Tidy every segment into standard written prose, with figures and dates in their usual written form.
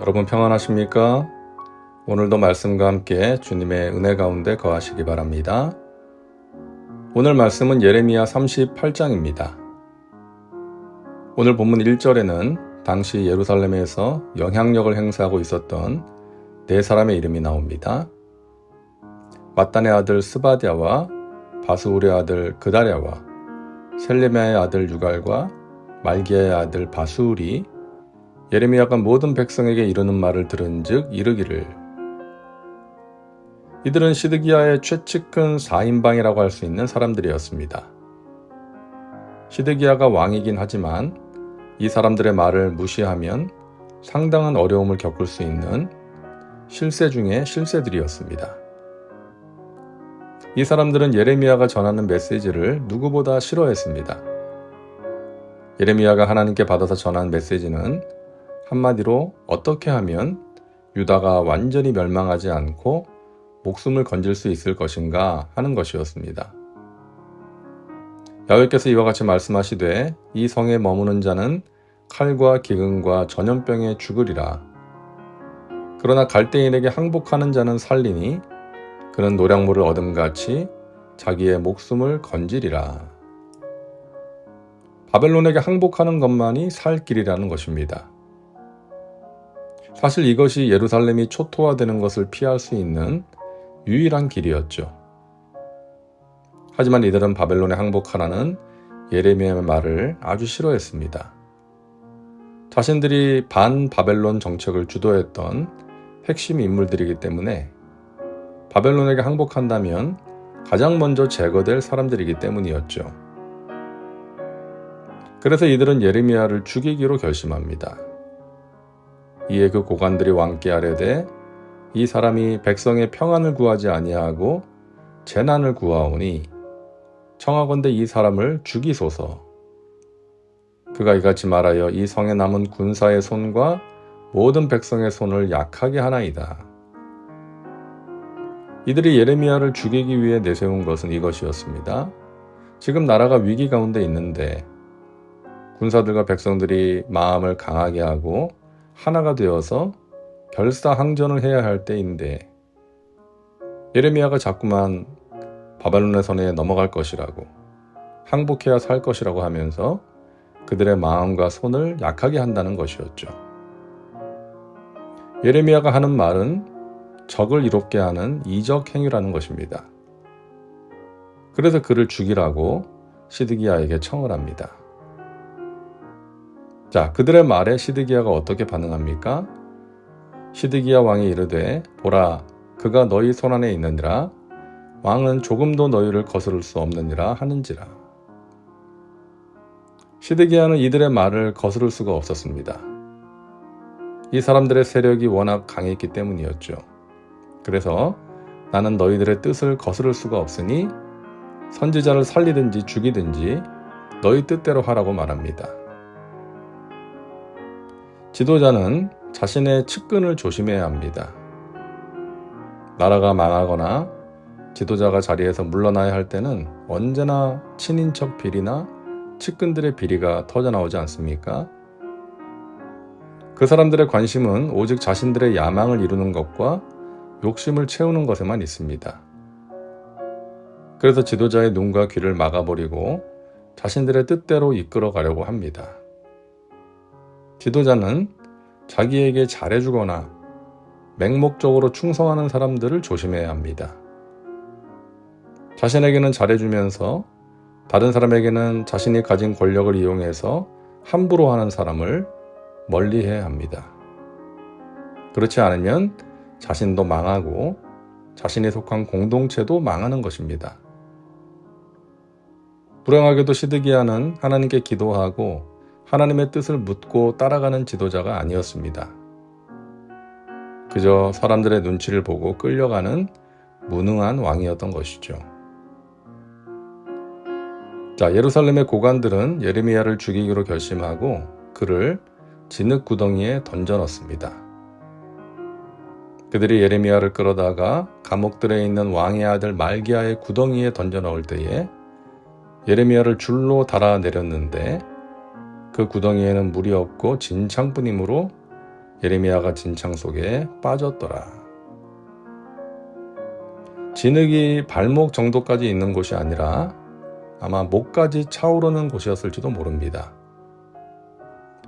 여러분 평안하십니까? 오늘도 말씀과 함께 주님의 은혜 가운데 거하시기 바랍니다. 오늘 말씀은 예레미야 38장입니다. 오늘 본문 1절에는 당시 예루살렘에서 영향력을 행사하고 있었던 네 사람의 이름이 나옵니다. 맏단의 아들 스바랴와 바스울의 아들 그다랴와 셀레미야의 아들 유갈과 말기야의 아들 바수울이 예레미야가 모든 백성에게 이르는 말을 들은즉 이르기를. 이들은 시드기야의 최측근 4인방이라고 할 수 있는 사람들이었습니다. 시드기야가 왕이긴 하지만 이 사람들의 말을 무시하면 상당한 어려움을 겪을 수 있는 실세 중의 실세들이었습니다. 이 사람들은 예레미야가 전하는 메시지를 누구보다 싫어했습니다. 예레미야가 하나님께 받아서 전한 메시지는 한마디로 어떻게 하면 유다가 완전히 멸망하지 않고 목숨을 건질 수 있을 것인가 하는 것이었습니다. 야훼께서 이와 같이 말씀하시되 이 성에 머무는 자는 칼과 기근과 전염병에 죽으리라. 그러나 갈대인에게 항복하는 자는 살리니 그는 노량물을 얻음같이 자기의 목숨을 건지리라. 바벨론에게 항복하는 것만이 살 길이라는 것입니다. 사실 이것이 예루살렘이 초토화되는 것을 피할 수 있는 유일한 길이었죠. 하지만 이들은 바벨론에 항복하라는 예레미야의 말을 아주 싫어했습니다. 자신들이 반바벨론 정책을 주도했던 핵심 인물들이기 때문에 바벨론에게 항복한다면 가장 먼저 제거될 사람들이기 때문이었죠. 그래서 이들은 예레미야를 죽이기로 결심합니다. 이에 그 고관들이 왕께 아뢰되 이 사람이 백성의 평안을 구하지 아니하고 재난을 구하오니 청하건대 이 사람을 죽이소서. 그가 이같이 말하여 이 성에 남은 군사의 손과 모든 백성의 손을 약하게 하나이다. 이들이 예레미야를 죽이기 위해 내세운 것은 이것이었습니다. 지금 나라가 위기 가운데 있는데 군사들과 백성들이 마음을 강하게 하고 하나가 되어서 결사항전을 해야 할 때인데 예레미야가 자꾸만 바벨론의 손에 넘어갈 것이라고 항복해야 살 것이라고 하면서 그들의 마음과 손을 약하게 한다는 것이었죠. 예레미야가 하는 말은 적을 이롭게 하는 이적 행위라는 것입니다. 그래서 그를 죽이라고 시드기야에게 청을 합니다. 자, 그들의 말에 시드기야가 어떻게 반응합니까? 시드기야 왕이 이르되 보라 그가 너희 손안에 있느니라 왕은 조금도 너희를 거스를 수 없느니라 하는지라. 시드기야는 이들의 말을 거스를 수가 없었습니다. 이 사람들의 세력이 워낙 강했기 때문이었죠. 그래서 나는 너희들의 뜻을 거스를 수가 없으니 선지자를 살리든지 죽이든지 너희 뜻대로 하라고 말합니다. 지도자는 자신의 측근을 조심해야 합니다. 나라가 망하거나 지도자가 자리에서 물러나야 할 때는 언제나 친인척 비리나 측근들의 비리가 터져나오지 않습니까? 그 사람들의 관심은 오직 자신들의 야망을 이루는 것과 욕심을 채우는 것에만 있습니다. 그래서 지도자의 눈과 귀를 막아버리고 자신들의 뜻대로 이끌어 가려고 합니다. 지도자는 자기에게 잘해주거나 맹목적으로 충성하는 사람들을 조심해야 합니다. 자신에게는 잘해주면서 다른 사람에게는 자신이 가진 권력을 이용해서 함부로 하는 사람을 멀리해야 합니다. 그렇지 않으면 자신도 망하고 자신이 속한 공동체도 망하는 것입니다. 불행하게도 시드기야는 하나님께 기도하고 하나님의 뜻을 묻고 따라가는 지도자가 아니었습니다. 그저 사람들의 눈치를 보고 끌려가는 무능한 왕이었던 것이죠. 자, 예루살렘의 고관들은 예레미야를 죽이기로 결심하고 그를 진흙 구덩이에 던져넣습니다. 그들이 예레미야를 끌어다가 감옥들에 있는 왕의 아들 말기야의 구덩이에 던져넣을 때에 예레미야를 줄로 달아 내렸는데 그 구덩이에는 물이 없고 진창뿐이므로 예레미야가 진창 속에 빠졌더라. 진흙이 발목 정도까지 있는 곳이 아니라 아마 목까지 차오르는 곳이었을지도 모릅니다.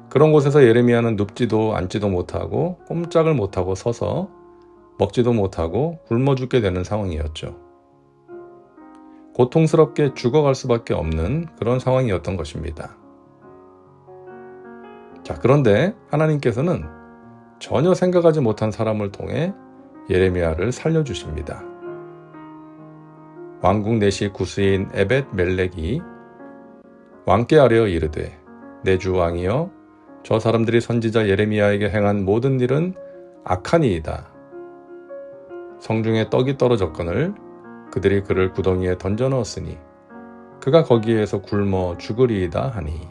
그런 곳에서 예레미야는 눕지도 앉지도 못하고 꼼짝을 못하고 서서 먹지도 못하고 굶어 죽게 되는 상황이었죠. 고통스럽게 죽어갈 수밖에 없는 그런 상황이었던 것입니다. 자, 그런데 하나님께서는 전혀 생각하지 못한 사람을 통해 예레미야를 살려주십니다. 왕국 내시 구스인 에벳 멜렉이 왕께 아뢰어 이르되 내 주 왕이여 저 사람들이 선지자 예레미야에게 행한 모든 일은 악하니이다. 성중에 떡이 떨어졌거늘 그들이 그를 구덩이에 던져 넣었으니 그가 거기에서 굶어 죽으리이다 하니.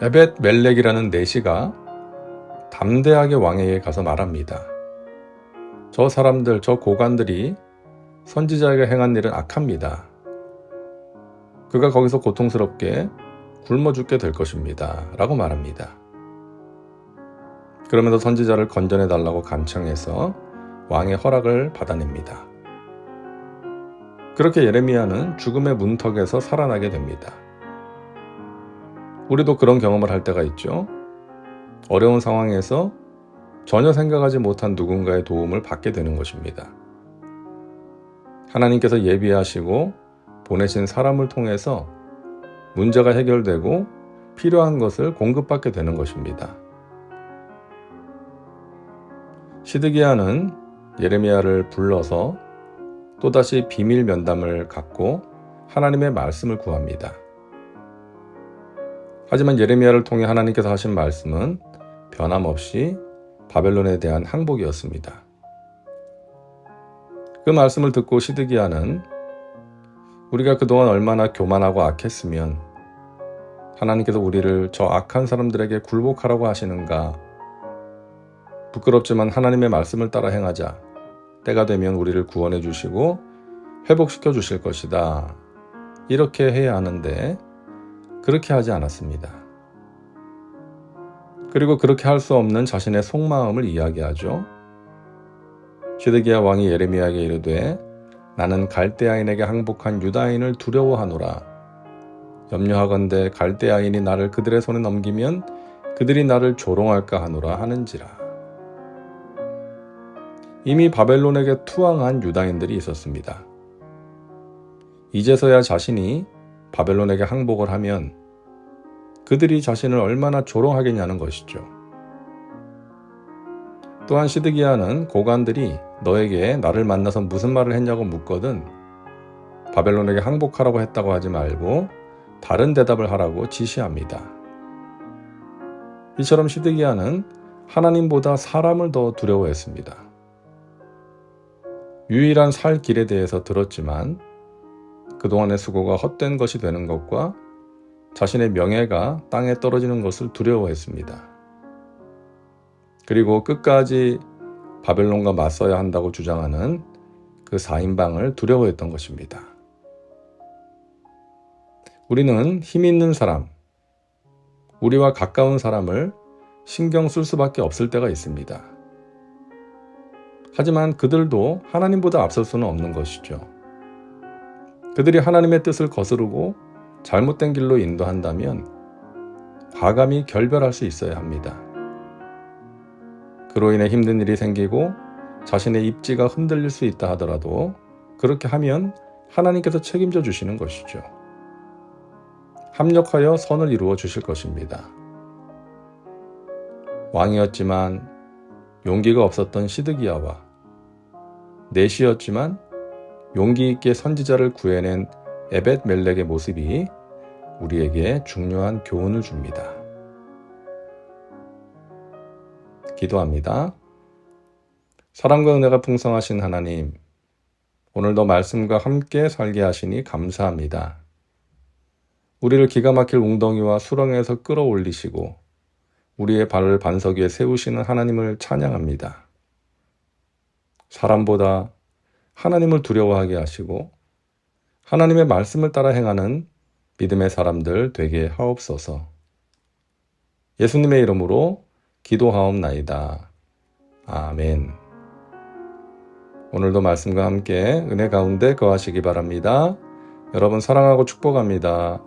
에벳 멜렉이라는 내시가 담대하게 왕에게 가서 말합니다. 저 사람들, 저 고관들이 선지자에게 행한 일은 악합니다. 그가 거기서 고통스럽게 굶어 죽게 될 것입니다. 라고 말합니다. 그러면서 선지자를 건져내 달라고 간청해서 왕의 허락을 받아냅니다. 그렇게 예레미야는 죽음의 문턱에서 살아나게 됩니다. 우리도 그런 경험을 할 때가 있죠. 어려운 상황에서 전혀 생각하지 못한 누군가의 도움을 받게 되는 것입니다. 하나님께서 예비하시고 보내신 사람을 통해서 문제가 해결되고 필요한 것을 공급받게 되는 것입니다. 시드기야는 예레미야를 불러서 또다시 비밀 면담을 갖고 하나님의 말씀을 구합니다. 하지만 예레미야를 통해 하나님께서 하신 말씀은 변함없이 바벨론에 대한 항복이었습니다. 그 말씀을 듣고 시드기야는 우리가 그동안 얼마나 교만하고 악했으면 하나님께서 우리를 저 악한 사람들에게 굴복하라고 하시는가. 부끄럽지만 하나님의 말씀을 따라 행하자. 때가 되면 우리를 구원해 주시고 회복시켜 주실 것이다. 이렇게 해야 하는데 그렇게 하지 않았습니다. 그리고 그렇게 할 수 없는 자신의 속마음을 이야기하죠. 시드기야 왕이 예레미야에게 이르되 나는 갈대아인에게 항복한 유다인을 두려워하노라. 염려하건대 갈대아인이 나를 그들의 손에 넘기면 그들이 나를 조롱할까 하노라 하는지라. 이미 바벨론에게 투항한 유다인들이 있었습니다. 이제서야 자신이 바벨론에게 항복을 하면 그들이 자신을 얼마나 조롱하겠냐는 것이죠. 또한 시드기야는 고관들이 너에게 나를 만나서 무슨 말을 했냐고 묻거든 바벨론에게 항복하라고 했다고 하지 말고 다른 대답을 하라고 지시합니다. 이처럼 시드기야는 하나님보다 사람을 더 두려워했습니다. 유일한 살 길에 대해서 들었지만 그동안의 수고가 헛된 것이 되는 것과 자신의 명예가 땅에 떨어지는 것을 두려워했습니다. 그리고 끝까지 바벨론과 맞서야 한다고 주장하는 그 4인방을 두려워했던 것입니다. 우리는 힘 있는 사람, 우리와 가까운 사람을 신경 쓸 수밖에 없을 때가 있습니다. 하지만 그들도 하나님보다 앞설 수는 없는 것이죠. 그들이 하나님의 뜻을 거스르고 잘못된 길로 인도한다면 과감히 결별할 수 있어야 합니다. 그로 인해 힘든 일이 생기고 자신의 입지가 흔들릴 수 있다 하더라도 그렇게 하면 하나님께서 책임져 주시는 것이죠. 합력하여 선을 이루어 주실 것입니다. 왕이었지만 용기가 없었던 시드기야와 내시였지만 용기 있게 선지자를 구해낸 에벳 멜렉의 모습이 우리에게 중요한 교훈을 줍니다. 기도합니다. 사랑과 은혜가 풍성하신 하나님, 오늘도 말씀과 함께 살게 하시니 감사합니다. 우리를 기가 막힐 웅덩이와 수렁에서 끌어올리시고 우리의 발을 반석 위에 세우시는 하나님을 찬양합니다. 사람보다 하나님을 두려워하게 하시고 하나님의 말씀을 따라 행하는 믿음의 사람들 되게 하옵소서. 예수님의 이름으로 기도하옵나이다. 아멘. 오늘도 말씀과 함께 은혜 가운데 거하시기 바랍니다. 여러분 사랑하고 축복합니다.